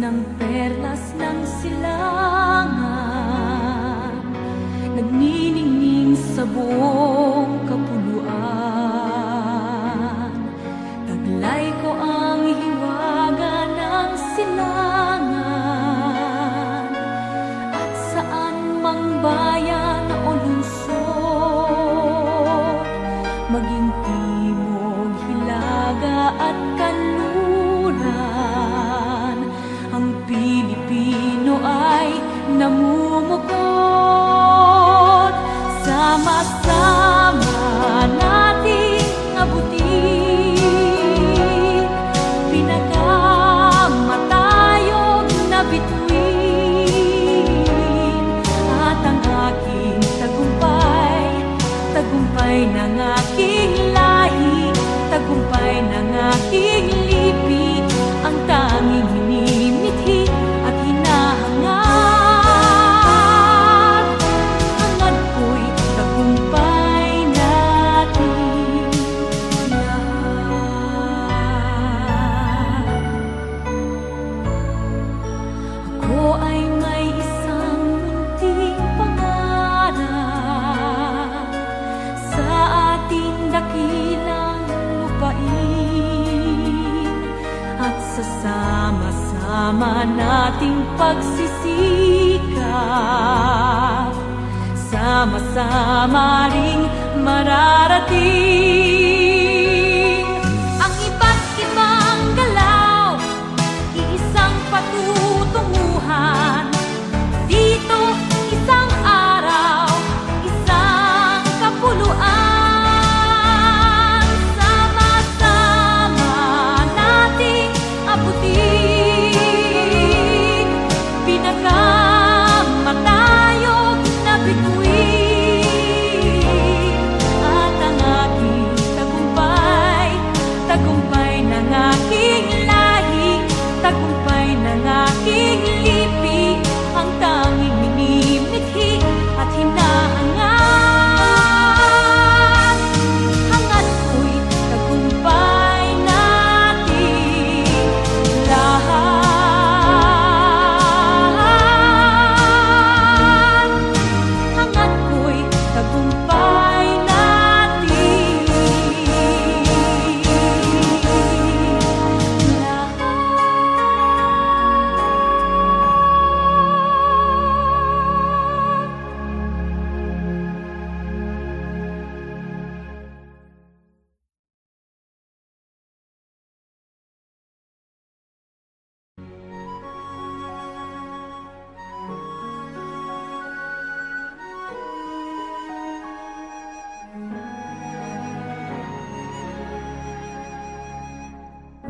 isang perlas ng silangan, nagniningning sa buong kapuluan. Taglay ko ang hiwaga ng silangan, at saan mang bayan o lungsod, maging timog, hilaga at kanluran, ang Pilipino ay namumukod. Sama-sama nating abutin pinakamatayog na bituin, at ang aking tagumpay, tagumpay ng aking lahi, tagumpay ng aking lipi, ang tanging hinimithi at hinahangad. Hangad ko'y tagumpay natin lahat. Ako ay may isang munting pangarap sa ating dakilang lupain, at sa sama-sama nating pagsisikap, sama-sama ring mararating ang iba't ibang galaw, iisang patutunguhan. Dito isang araw, isang kapuluan, sama-sama nating abutin pinakamatayog na bituin, at ang aking tagumpay, tagumpay ng aking lahi, tagumpay ng aking lipi, ang tanging minimithi at hinahangad. Hangad ko'y tagumpay natin lahat. Hangad ko'y tagumpay natin lahat.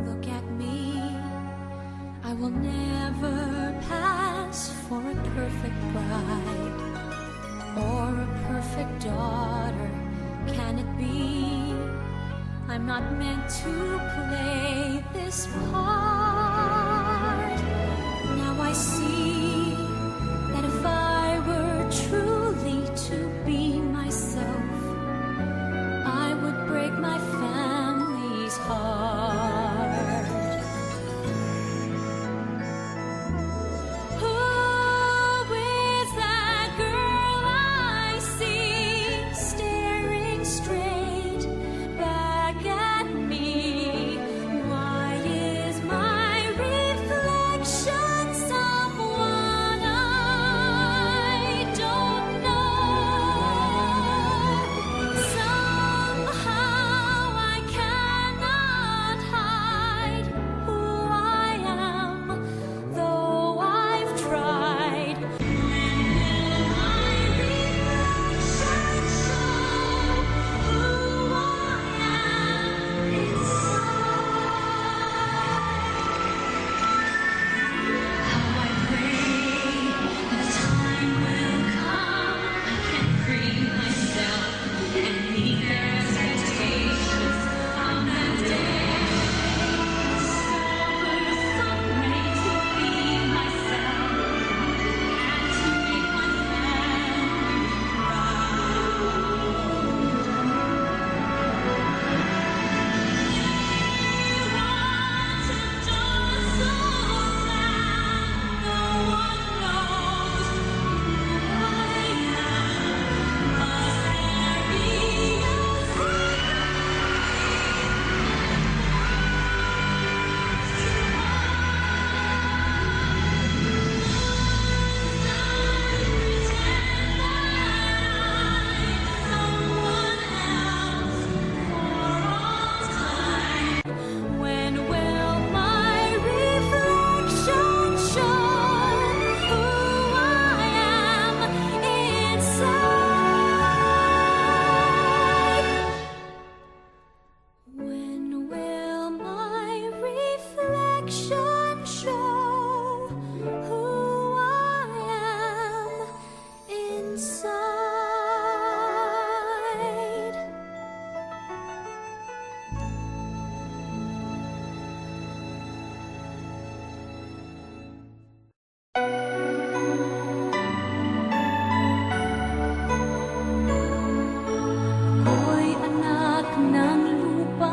Look at me, I will never pass for a perfect bride or a perfect daughter. Can it be? I'm not meant to play this part. Now I see that if I were truly to be myself, I would break my family's heart. Who is that girl I see staring straight back at me? Why is my reflection someone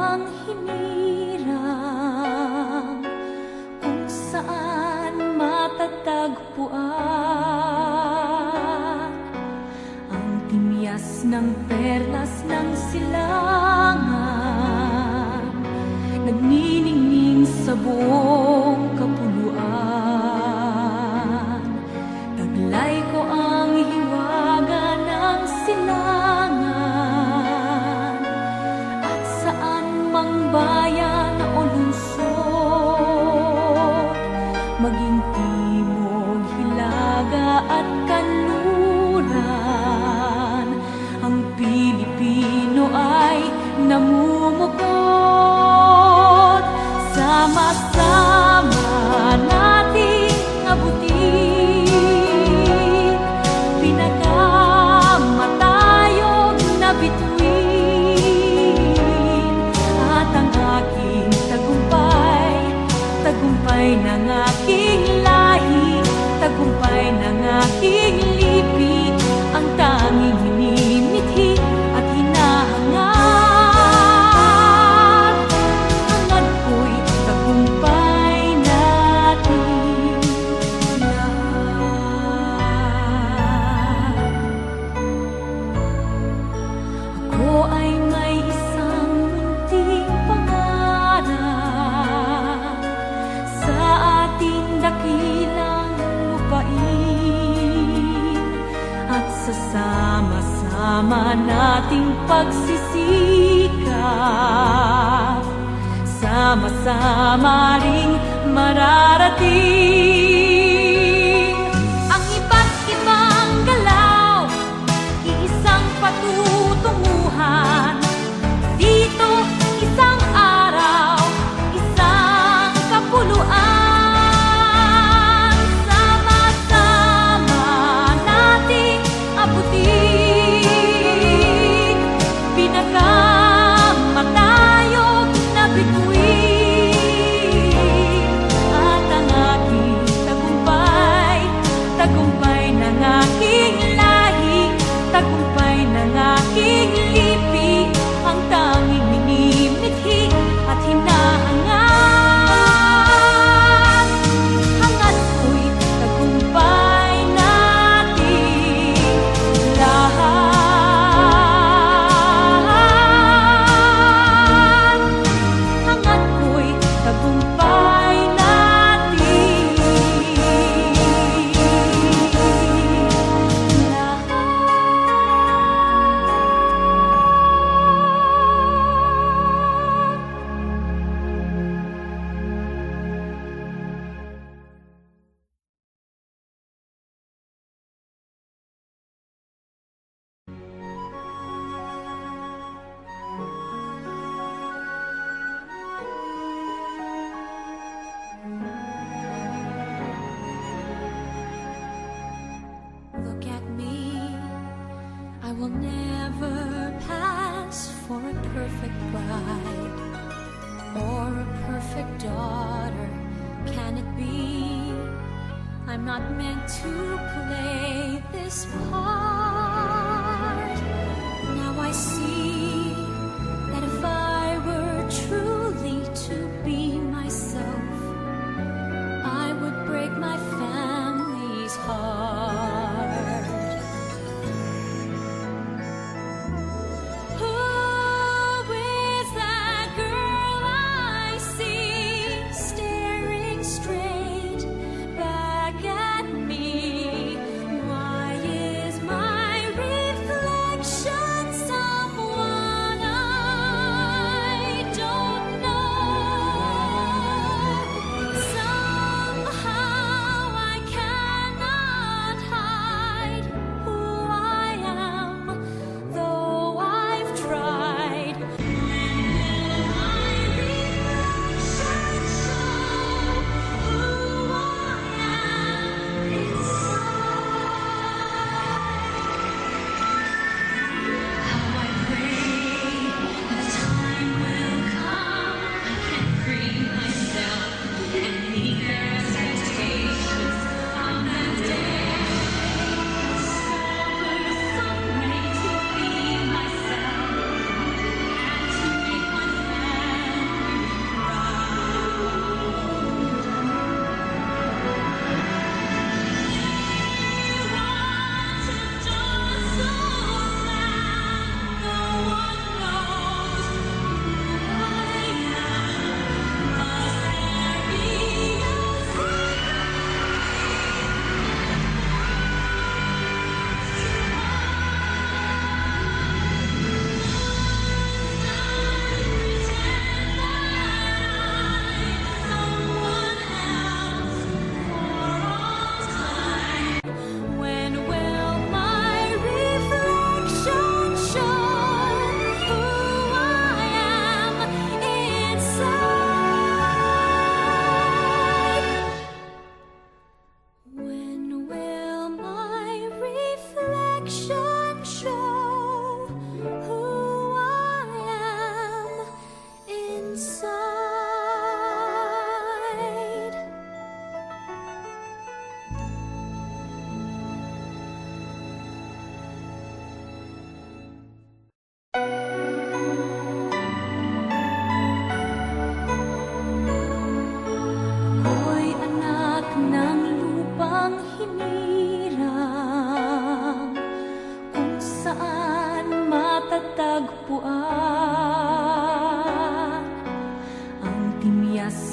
ang hinirang kung saan matatagpuan ang timyas ng perlas ng silangan, nagniningning sa buong kapuluan. Taglay ko ang hiwaga ng silangan at saan mang bayan o lungsod, maging timog, hilaga at kanluran, ang Pilipino ay namumukod. Sama-sama nating abutin pinakamatayog na bituin, at ang aking tagumpay, tagumpay ng aking lahi, tagumpay ng aking lipi, ang tanging hinimithi at hinahangad. Hangad ko'y tagumpay natin lahat. Ako ay may isang munting pangarap sa ating dakilang lupain, at sa sama-sama nating pagsisikap, sama-sama ring mararating ang iba't ibang galaw, iisang patutunguhan. Dito, isang araw, isang kapuluan. Sama-sama nating abutin pinakamatayog na bituin, at ang aking tagumpay, tagumpay ng aking lahi, tagumpay ng aking lipi, ang tanging minimithi at hinahangad. Hangad ko'y tagumpay natin lahat. Hangad ko'y tagumpay natin lahat. Look at me, I will never pass for a perfect bride or a perfect daughter. Can it be? I'm not meant to play this part. Now I see that if I were truly to be myself, I would break my family's heart. Who is that girl I see staring straight back at me? Why is my reflection somewhat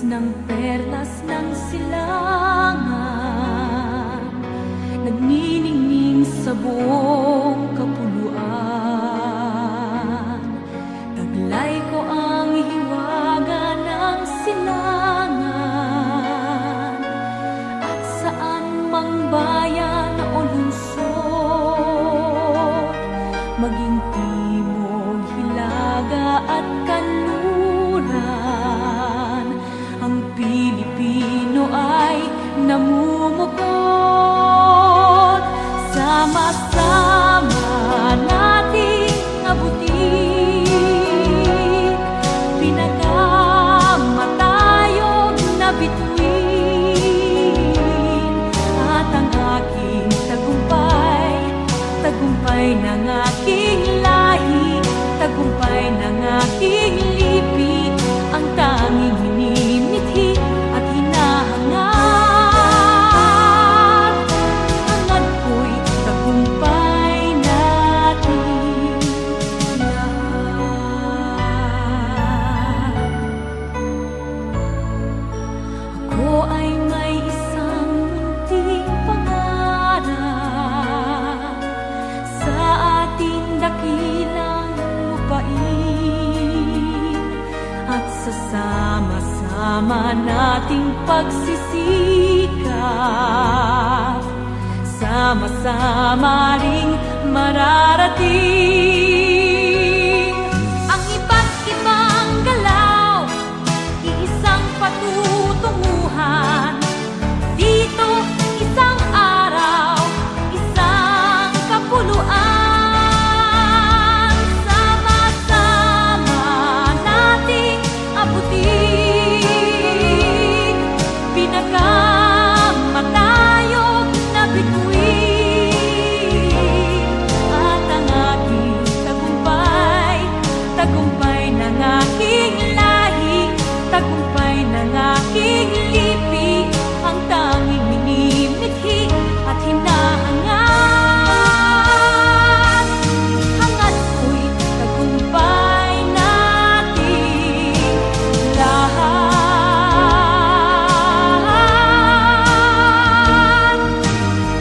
ng perlas ng silangan, nagniningning sa buong kapuluan. Taglay ko ang hiwaga ng silangan, at saan mang bayan o lungsod, maging timog, hilaga at kanluran, ang Pilipino ay namumukod. Sama-sama nating abutin pinagkamatayog na bituin, at ang aking tagumpay, tagumpay ng aking lahi, tagumpay ng aking lipi, ang tanging hinimithi at hinahangad. Hangad ko'y tagumpay natin lahat. Ako ay may isang munting pangarap sa ating dakilang lupain, at sa sama-sama nating pagsisikap, sama-sama ring mararating ang iba't ibang galaw, iisang patutunguhan. Dito, isang araw, isang kapuluan. Sama-sama nating abutin pinagkamatayog na bituin, at ang aking tagumpay, tagumpay ng aking lahi, tagumpay ng aking lipi, ang tanging minimithi at hinahangad. Hangad ko'y tagumpay nating lahat.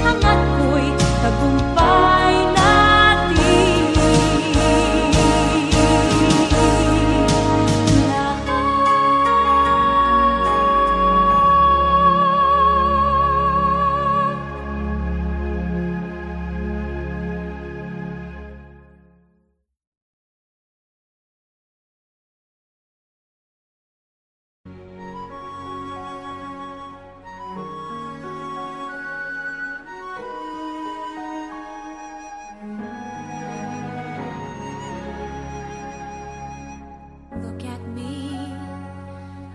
Hangad ko'y tagumpay nating lahat. Look at me,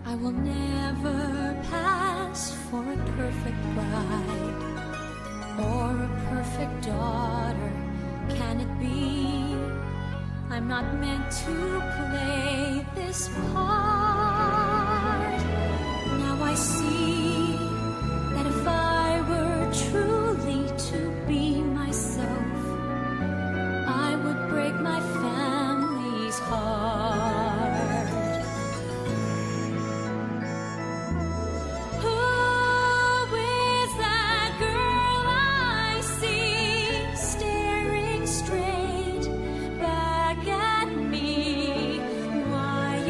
I will never pass for a perfect bride or a perfect daughter. Can it be? I'm not meant to play this part. Now I see that if I were truly to be myself, I would break my family's heart. Who is that girl I see staring straight back at me? Why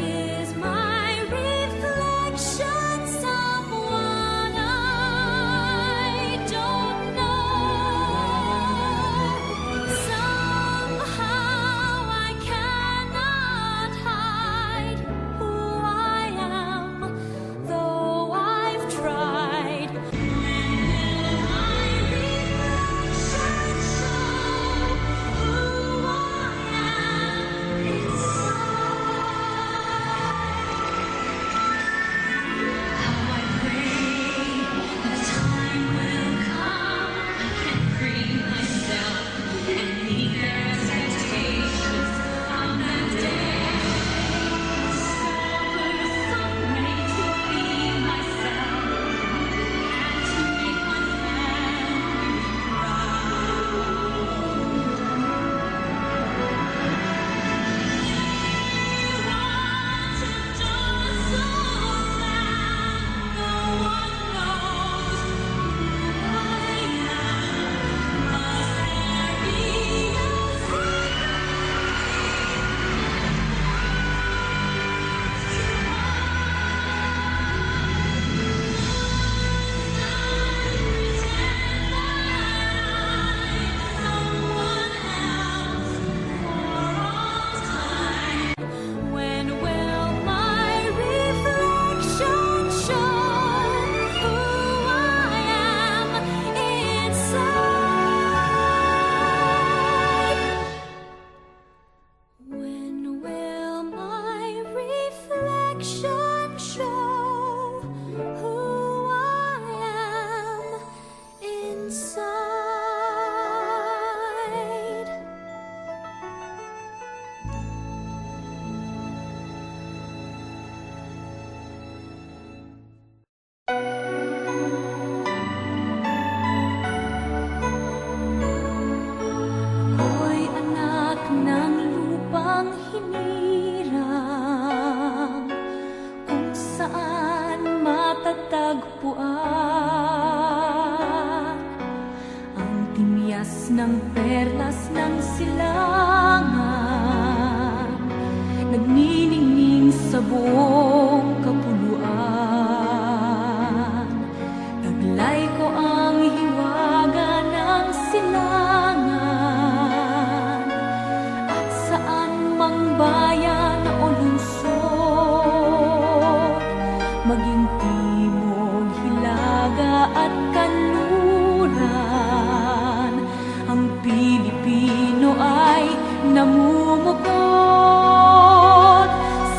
reflection show who I am inside. Ako'y anak ng lupang hinirang, kung saan matatagpuan ang timyas ng perlas ng silangan, nagniningning sa buong kapuluan. Taglay ko ang hiwaga ng silangan, at saan mang bayan o lungsod, maging timog, hilaga at kanluran, ang Pilipino ay namumukod.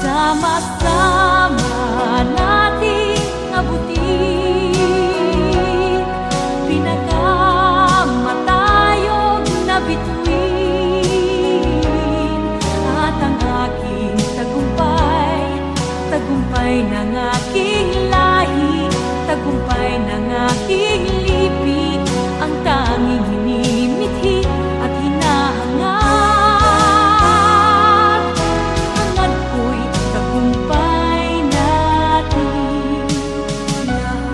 Sama-sama nating abutin pinakamatayog na bituin, at ang aking tagumpay, tagumpay ng aking lahi, tagumpay ng aking lipi, ang tanging hinimithi at hinahangad. Hangad ko'y tagumpay natin lahat.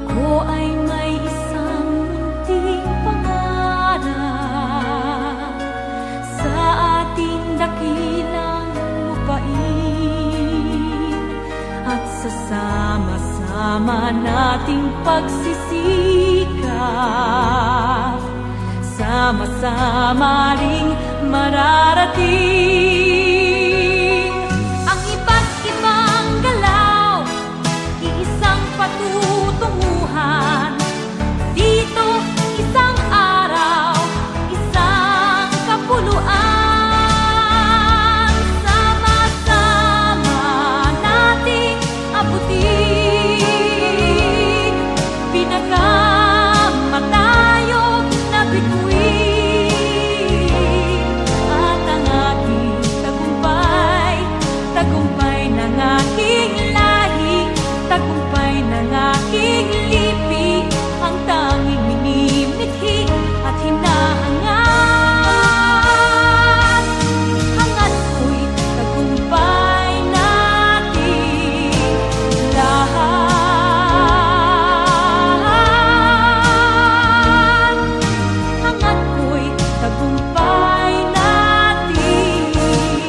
Ako ay may isang munting pangarap sa ating dakilang lupain, at sa sama-sama nating pagsisikap, sama-sama ring mararating ang iba't ibang galaw, iisang patutunguhan. Dito, isang araw, isang kapuluan. Sama-sama nating abutin pinakamatayog na bituin, at ang aking tagumpay, tagumpay ng aking lahi, tagumpay ng aking lipi, ang tanging minimithi at hinahangad. Hangad ko'y tagumpay natin lahat. Hangad ko'y tagumpay natin lahat.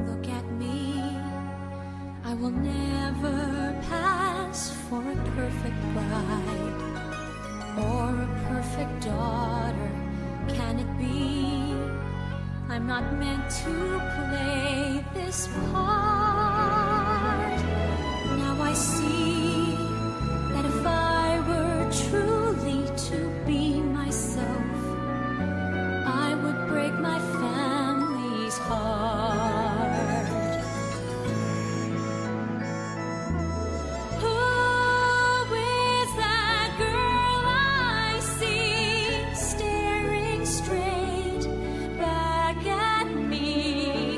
Look at me, I will never pass for a perfect bride or a perfect daughter. Can it be? I'm not meant to play this part. Now I see that if I were truly to be myself, I would break my family's heart. Who is that girl I see staring straight back at me?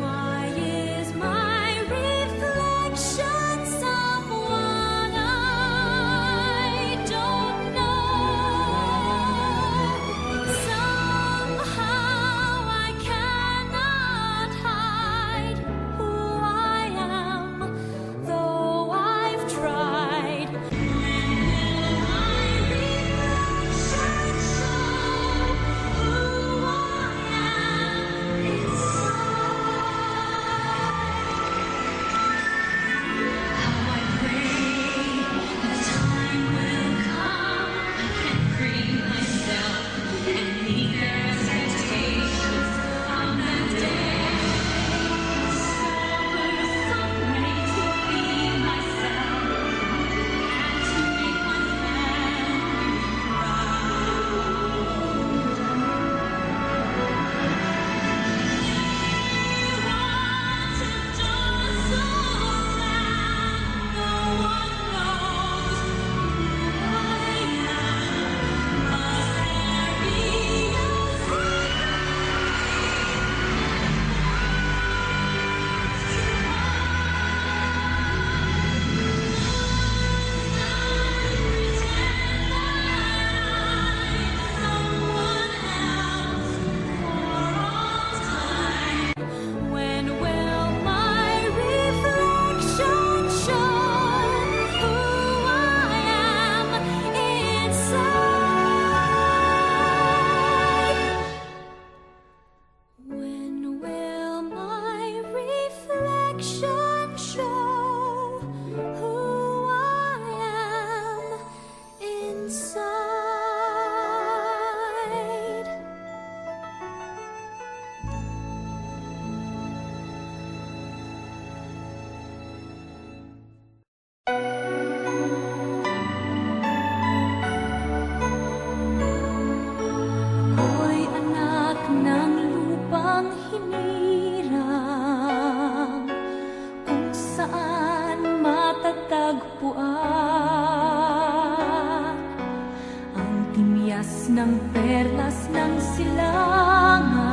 Why is my reflection hinirang kung saan matatagpuan ang timyas ng perlas ng silangan,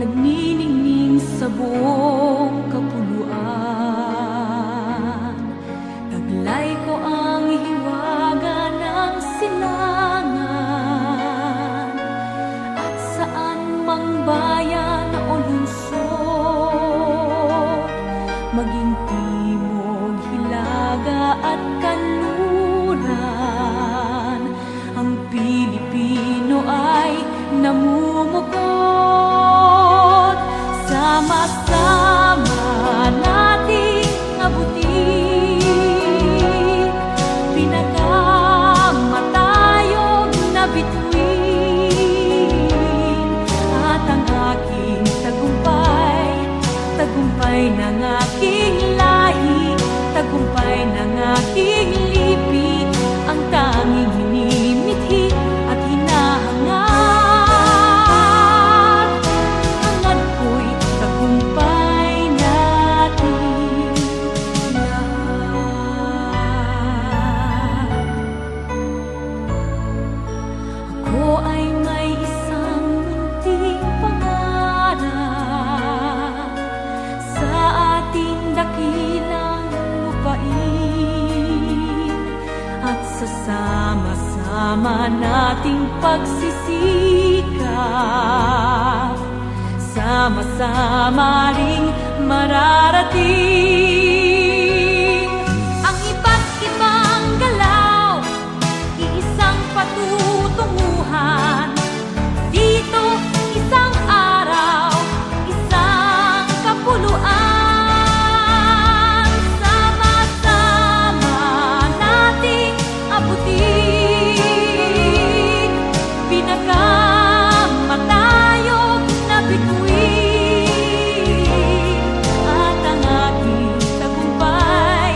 nagniningning sa buong kapuluan. Taglay ko ang hiwaga ng silangan, at saan mang bayan o lungsod, maging timog, hilaga at kanluran, ang Pilipino ay namumukod. Sama-sama nating abutin pinakamatayog na bituin, at ang aking tagumpay, tagumpay ng aking lahi, tagumpay ng aking lipi, ang tanging hinimithi at hinahangad. Hangad ko'y tagumpay natin lahat. Ako ay may isang munting pangarap sa ating dakilang lupain, at sa sama-sama nating pagsisikap, sama-sama ring mararating ang iba't ibang galaw, iisang patutunguhan. Dito isang araw, isang kapuluan, sama-sama nating abutin pinakamatayog na bituin, at ang aking tagumpay,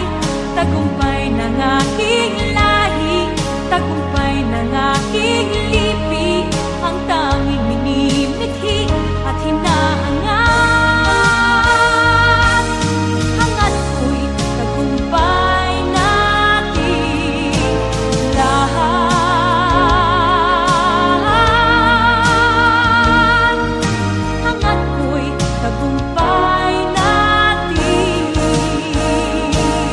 tagumpay ng aking lahi, tagumpay ng aking lipi, ang tanging minimithi at hinahangad. Hangad ko'y tagumpay natin lahat. Hangad ko'y tagumpay natin lahat.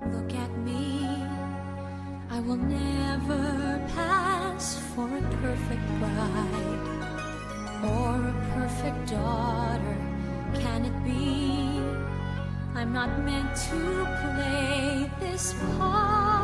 Look at me, I will never pass for a perfect bride or a perfect daughter. Can it be? I'm not meant to play this part.